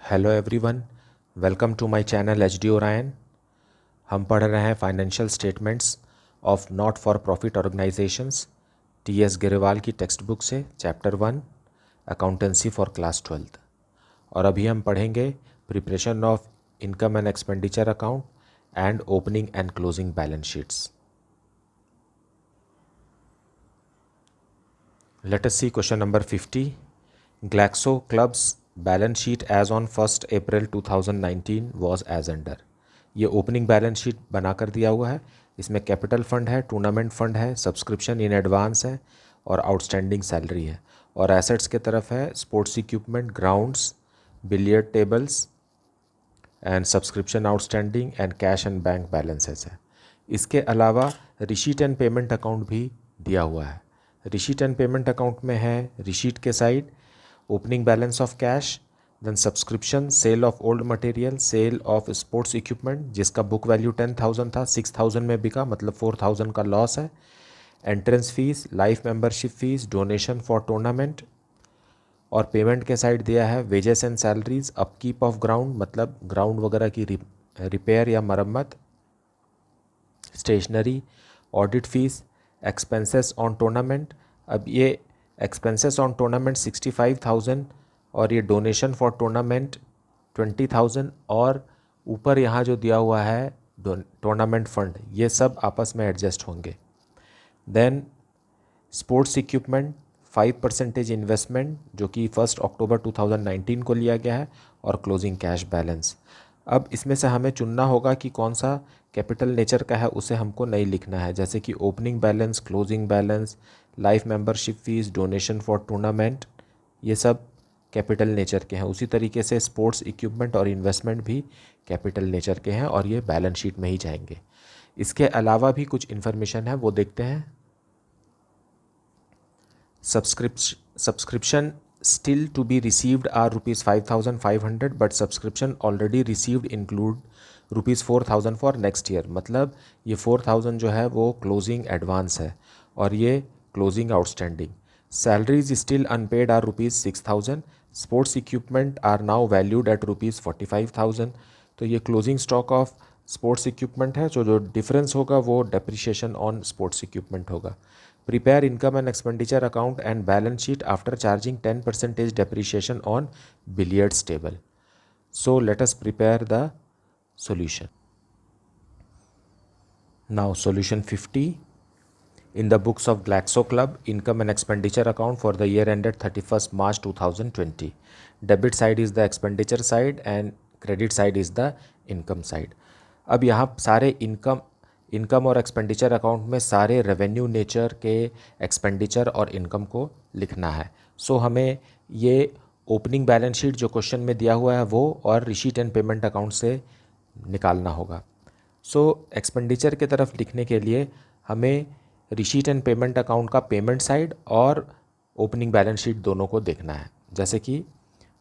Hello everyone, welcome to my channel HD Orion. हम पढ़ रहे हैं financial statements of not for profit organisations TS Grewal की text book से chapter 1 accountancy for class 12th। और अभी हम पढ़ेंगे preparation of income and expenditure account and opening and closing balance sheets. Let us see question number 50। Glaxo club's balance sheet as on 1 April 2019 was as under. ये opening balance sheet बना कर दिया हुआ है। इसमें कैपिटल फंड है, tournament fund है, subscription in advance है और आउटस्टैंडिंग सैलरी है। और एसेट्स के तरफ है sports equipment, grounds, billiard tables and subscription outstanding and cash and bank balances है। इसके अलावा रिसीट एंड पेमेंट अकाउंट भी दिया हुआ है। रिसीट एंड पेमेंट अकाउंट में है रिसीट के side opening balance of cash, then subscription, sale of old material, sale of sports equipment जिसका बुक वैल्यू 10,000 था, 6,000 में बिका, मतलब 4,000 का लॉस है, entrance fees, life membership fees, donation for tournament. और पेमेंट के साइड दिया है wages and salaries, upkeep of ground मतलब ग्राउंड वगैरह की रिपेयर या मरम्मत, stationery, audit fees, expenses on tournament. अब ये एक्सपेंसेस ऑन टूर्नामेंट 65,000 और ये डोनेशन फॉर टूर्नामेंट 20,000 और ऊपर यहाँ जो दिया हुआ है टूर्नामेंट फंड, ये सब आपस में एडजस्ट होंगे। देन स्पोर्ट्स इक्विपमेंट 5% इन्वेस्टमेंट जो कि 1 अक्टूबर 2019 को लिया गया है और क्लोजिंग कैश बैलेंस। अब इसमें से हमें चुनना होगा कि कौन सा कैपिटल नेचर का है, उसे हमको नहीं लिखना है। जैसे कि opening balance, closing balance, life membership fees, donation for tournament, ये सब कैपिटल नेचर के हैं। उसी तरीके से स्पोर्ट्स इक्विपमेंट और इन्वेस्टमेंट भी कैपिटल नेचर के हैं और ये बैलेंस शीट में ही जाएंगे। इसके अलावा भी कुछ इन्फॉर्मेशन है, वो देखते हैं। Subscription still to be received are rupees 5,500 but subscription already received include rupees 4,000 for next year। मतलब ये 4,000 जो है वो closing advance है और ये closing outstanding। salaries still unpaid are rupees 6,000। sports equipment are now valued at rupees 45,000। तो ये closing stock of sports equipment है। जो difference होगा वो depreciation on sports equipment होगा। Prepare income and expenditure account and balance sheet after charging 10% depreciation on billiards table। So let us prepare the solution. Now solution 50. In the books of Glaxo Club, income and expenditure account for the year ended 31st March 2020. Debit side is the expenditure side and credit side is the income side। अब यहाँ सारे income और expenditure account में सारे revenue nature के expenditure और income को लिखना है। सो हमें ये ओपनिंग बैलेंस शीट जो क्वेश्चन में दिया हुआ है वो और रिसीट एंड पेमेंट अकाउंट से निकालना होगा। सो एक्सपेंडिचर की तरफ लिखने के लिए हमें रिसीट एंड पेमेंट अकाउंट का पेमेंट साइड और ओपनिंग बैलेंस शीट दोनों को देखना है। जैसे कि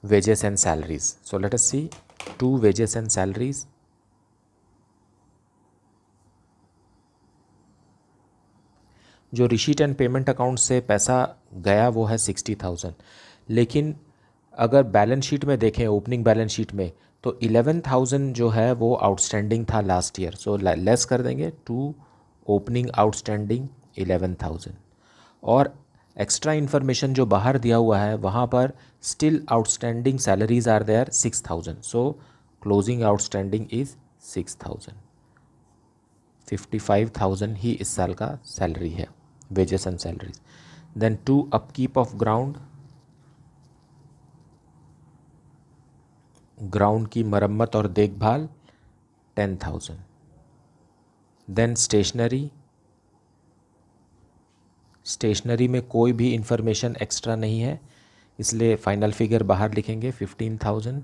wages and salaries. So let us see to wages and salaries. जो रिसीट एंड पेमेंट अकाउंट से पैसा गया वो है 60,000, लेकिन अगर बैलेंस शीट में देखें ओपनिंग बैलेंस शीट में तो 11,000 जो है वो आउटस्टैंडिंग था लास्ट ईयर। सो लेस कर देंगे टू ओपनिंग आउटस्टैंडिंग 11,000। और एक्स्ट्रा इन्फॉर्मेशन जो बाहर दिया हुआ है वहाँ पर still outstanding salaries are there 6,000। So closing outstanding is 6,000। 55,000 ही इस साल का सैलरी है, wages and salaries. Then to upkeep of ground, ground की मरम्मत और देखभाल 10,000। देन स्टेशनरी, स्टेशनरी में कोई भी इंफॉर्मेशन एक्स्ट्रा नहीं है इसलिए फाइनल फिगर बाहर लिखेंगे 15,000।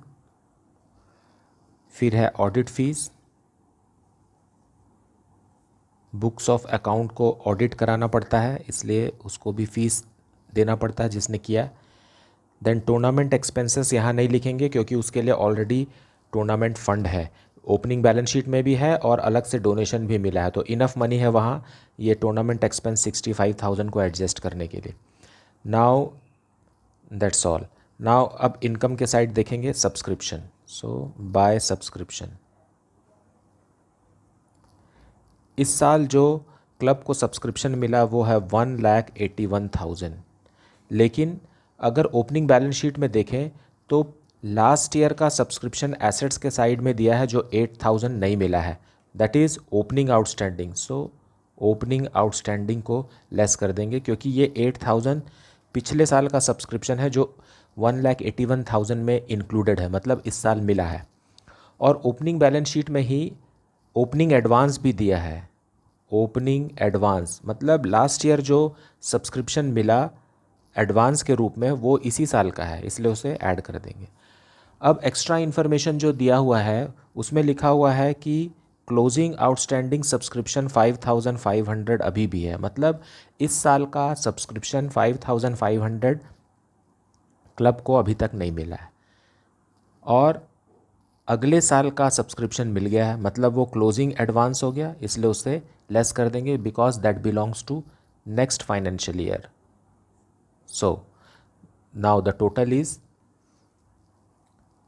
फिर है audit fees, books of account को ऑडिट कराना पड़ता है इसलिए उसको भी फीस देना पड़ता है जिसने किया। देन टूर्नामेंट एक्सपेंसेस यहाँ नहीं लिखेंगे क्योंकि उसके लिए ऑलरेडी टूर्नामेंट फंड है, ओपनिंग बैलेंस शीट में भी है और अलग से डोनेशन भी मिला है, तो इनफ मनी है वहाँ ये टूर्नामेंट एक्सपेंस 65,000 को एडजस्ट करने के लिए। Now that's all. नाउ अब इनकम के साइड देखेंगे सब्सक्रिप्शन, सो बाय सब्सक्रिप्शन। इस साल जो क्लब को सब्सक्रिप्शन मिला वो है 1,81,000, लेकिन अगर ओपनिंग बैलेंस शीट में देखें तो लास्ट ईयर का सब्सक्रिप्शन एसेट्स के साइड में दिया है जो 8,000 नहीं मिला है, that is opening outstanding. So opening outstanding को लेस कर देंगे क्योंकि ये 8,000 पिछले साल का सब्सक्रिप्शन है जो 1,81,000 में इंक्लूडेड है, मतलब इस साल मिला है। और ओपनिंग बैलेंस शीट में ही ओपनिंग एडवांस भी दिया है। ओपनिंग एडवांस मतलब लास्ट ईयर जो सब्सक्रिप्शन मिला एडवांस के रूप में वो इसी साल का है, इसलिए उसे ऐड कर देंगे। अब एक्स्ट्रा इन्फॉर्मेशन जो दिया हुआ है उसमें लिखा हुआ है कि क्लोजिंग आउटस्टैंडिंग सब्सक्रिप्शन 5,500 अभी भी है, मतलब इस साल का सब्सक्रिप्शन 5,500 क्लब को अभी तक नहीं मिला है। और अगले साल का सब्सक्रिप्शन मिल गया है, मतलब वो क्लोजिंग एडवांस हो गया, इसलिए उसे लेस कर देंगे because that belongs to next financial year. So now the total is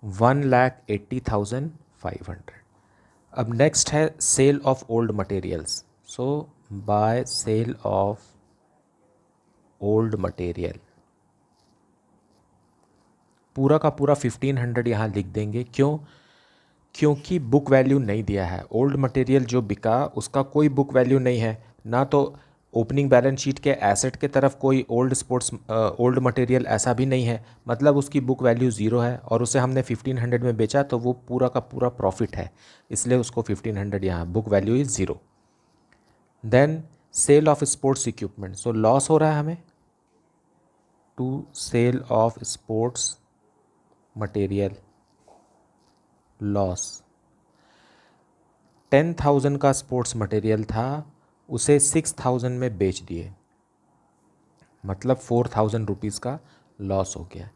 1,80,500। अब नेक्स्ट है sale of old materials. So by sale of old material, पूरा का पूरा 1,500 यहाँ लिख देंगे। क्यों? क्योंकि बुक वैल्यू नहीं दिया है। ओल्ड मटेरियल जो बिका उसका कोई बुक वैल्यू नहीं है, ना तो ओपनिंग बैलेंस शीट के एसेट के तरफ कोई ओल्ड मटेरियल ऐसा भी नहीं है, मतलब उसकी बुक वैल्यू ज़ीरो है। और उसे हमने 1,500 में बेचा तो वो पूरा का पूरा प्रॉफिट है, इसलिए उसको 1,500 यहाँ, book value is zero. Then sale of sports equipment, so loss हो रहा है हमें to sale of sports material, loss. 10,000 का स्पोर्ट्स मटेरियल था, उसे 6,000 में बेच दिए, मतलब 4,000 रुपीज़ का लॉस हो गया।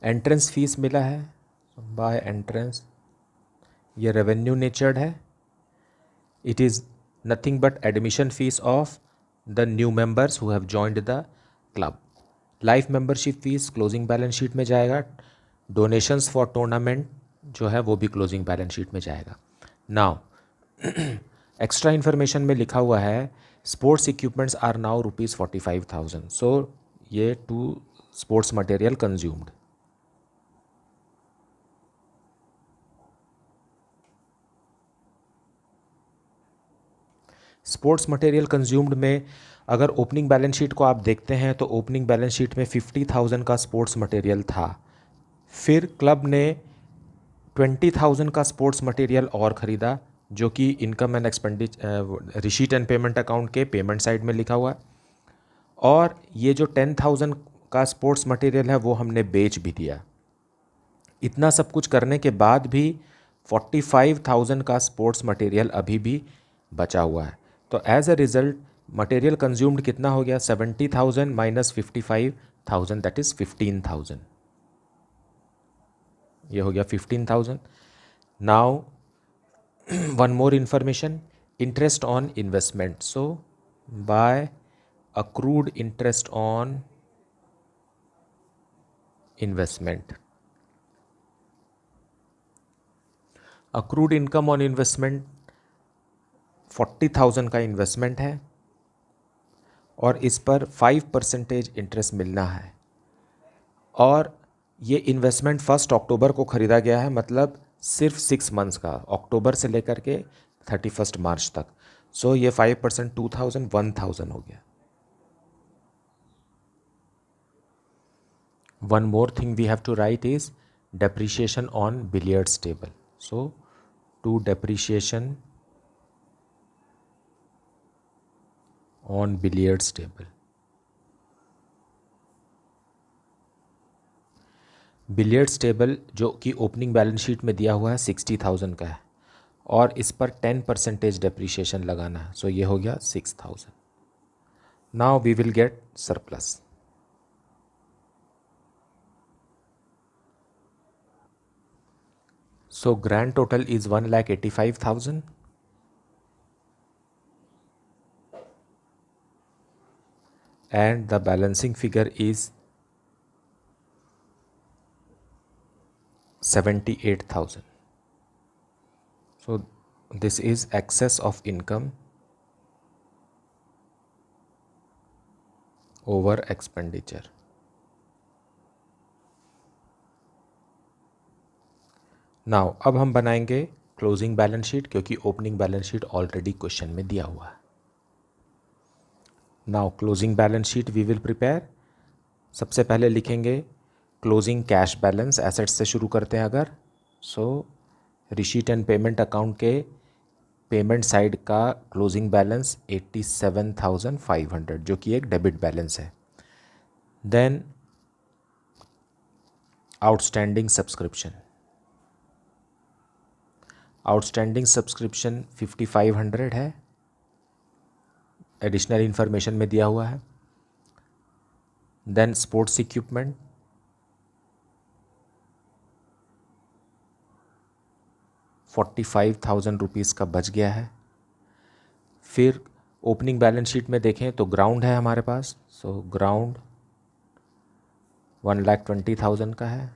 एंट्रेंस फीस मिला है बाय एंट्रेंस, ये रेवेन्यू नेचर्ड है, it is nothing but admission fees of the new members who have joined the club. Life membership fees closing balance sheet में जाएगा। डोनेशंस फॉर टूर्नामेंट जो है वो भी क्लोजिंग बैलेंस शीट में जाएगा। नाउ एक्स्ट्रा इन्फॉर्मेशन में लिखा हुआ है sports equipments are now ₹45,000। So ये to sports material consumed. Sports material consumed में अगर ओपनिंग बैलेंस शीट को आप देखते हैं तो ओपनिंग बैलेंस शीट में 50,000 का स्पोर्ट्स मटेरियल था, फिर क्लब ने 20,000 का स्पोर्ट्स मटेरियल और ख़रीदा जो कि income and receipt and payment account के पेमेंट साइड में लिखा हुआ है। और ये जो 10,000 का स्पोर्ट्स मटेरियल है वो हमने बेच भी दिया। इतना सब कुछ करने के बाद भी 45,000 का स्पोर्ट्स मटेरियल अभी भी बचा हुआ है। तो as a result material consumed कितना हो गया? 70,000 माइनस 55,000, दैट इज़ 15,000। ये हो गया 15,000। Now one more information, interest on investment. So by accrued interest on investment, accrued income on investment 40,000 का इन्वेस्टमेंट है और इस पर 5% इंटरेस्ट मिलना है। और ये इन्वेस्टमेंट 1 अक्टूबर को ख़रीदा गया है, मतलब सिर्फ 6 मंथ्स का, अक्टूबर से लेकर के 31 मार्च तक। सो ये 5% 2,000 1,000 हो गया। One more thing we have to write is depreciation on billiards table. So to depreciation on billiards table. Billiards table जो कि ओपनिंग बैलेंस शीट में दिया हुआ है 60,000 का है और इस पर 10% डेप्रीशिएशन लगाना है। सो ये हो गया 6,000। Now we will get surplus. So grand total is 1,85,000 and the balancing figure is 78,000. So this is excess of income over expenditure. Now अब हम बनाएंगे क्लोजिंग बैलेंस शीट, क्योंकि opening balance sheet already question में दिया हुआ है. Now closing balance sheet we will prepare. सबसे पहले लिखेंगे क्लोजिंग कैश बैलेंस. एसेट्स से शुरू करते हैं अगर. So receipt and payment account के पेमेंट साइड का क्लोजिंग बैलेंस 87,500 जो कि एक डेबिट बैलेंस है. Then outstanding subscription. Outstanding subscription 5500 है, एडिशनल इन्फॉर्मेशन में दिया हुआ है. देन स्पोर्ट्स इक्विपमेंट 45,000 रुपीज़ का बच गया है. फिर ओपनिंग बैलेंस शीट में देखें तो ग्राउंड है हमारे पास. सो ग्राउंड 1,20,000 का है.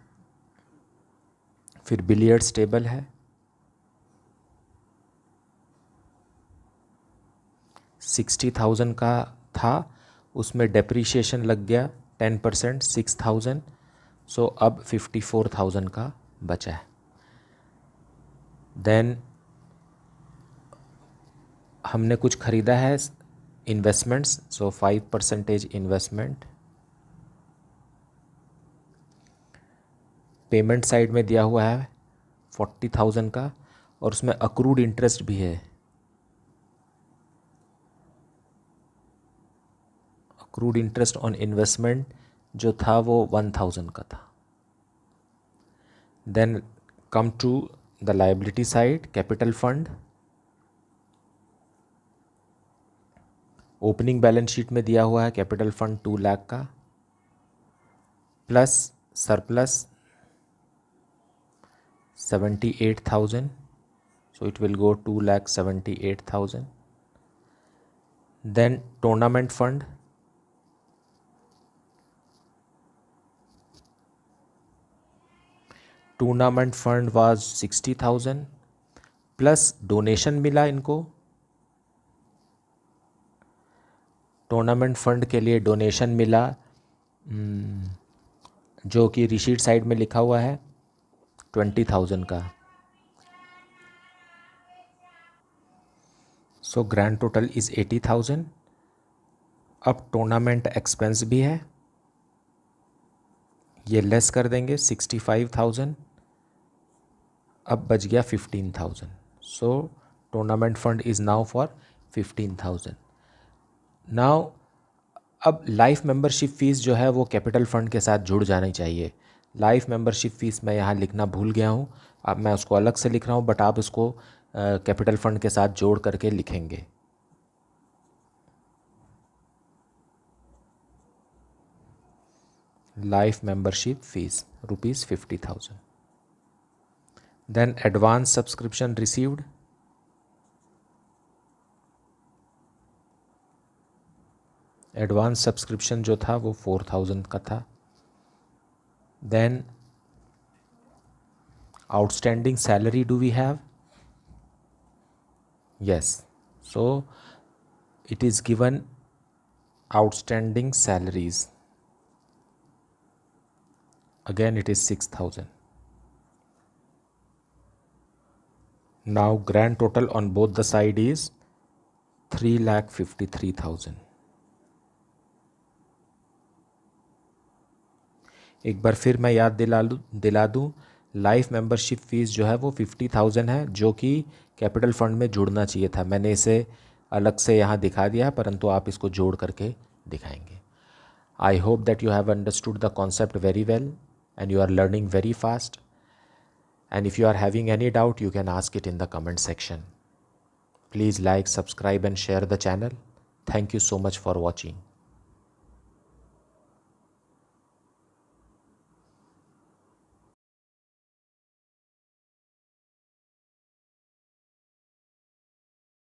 फिर बिलियर्ड्स टेबल है 60,000 का था, उसमें डेप्रीशिएशन लग गया 10%, 6,000. सो अब 54,000 का बचा है. देन हमने कुछ ख़रीदा है इन्वेस्टमेंट्स. सो 5% इन्वेस्टमेंट. पेमेंट साइड में दिया हुआ है 40,000 का, और उसमें अक्रूड इंटरेस्ट भी है. अक्रूड इंटरेस्ट ऑन इन्वेस्टमेंट जो था वो 1,000 का था. Then come to the liability side. Capital fund opening balance sheet में दिया हुआ है कैपिटल फंड 2 लाख का, plus surplus 78,000. So it will go 2,78,000. Then tournament fund was 60,000 plus donation मिला इनको. टूर्नामेंट फंड के लिए डोनेशन मिला जो कि रिसीट साइड में लिखा हुआ है 20,000 का. सो ग्रैंड टोटल इज़ 80,000. अब टूर्नामेंट एक्सपेंस भी है, ये लेस कर देंगे 65,000. अब बच गया 15,000. So tournament fund is now for 15,000. Now अब लाइफ मेंबरशिप फ़ीस जो है वो कैपिटल फ़ंड के साथ जुड़ जानी चाहिए. लाइफ मेंबरशिप फ़ीस मैं यहाँ लिखना भूल गया हूँ. अब मैं उसको अलग से लिख रहा हूँ, बट आप इसको कैपिटल फ़ंड के साथ जोड़ करके लिखेंगे. Life membership fees ₹50,000. Then advance subscription received. Advance subscription जो था वो 4,000 का था. Then outstanding salary do we have? Yes. So it is given outstanding salaries. Again it is 6,000. Now grand total on both the side is 3,53,000. एक बार फिर मैं याद दिला दूँ, लाइफ मेंबरशिप फ़ीस जो है वो 50,000 है, जो कि कैपिटल फ़ंड में जुड़ना चाहिए था. मैंने इसे अलग से यहाँ दिखा दिया, परंतु आप इसको जोड़ करके दिखाएंगे. I hope that you have understood the concept very well and you are learning very fast. And if you are having any doubt, you can ask it in the comment section. Please like, subscribe and share the channel. Thank you so much for watching.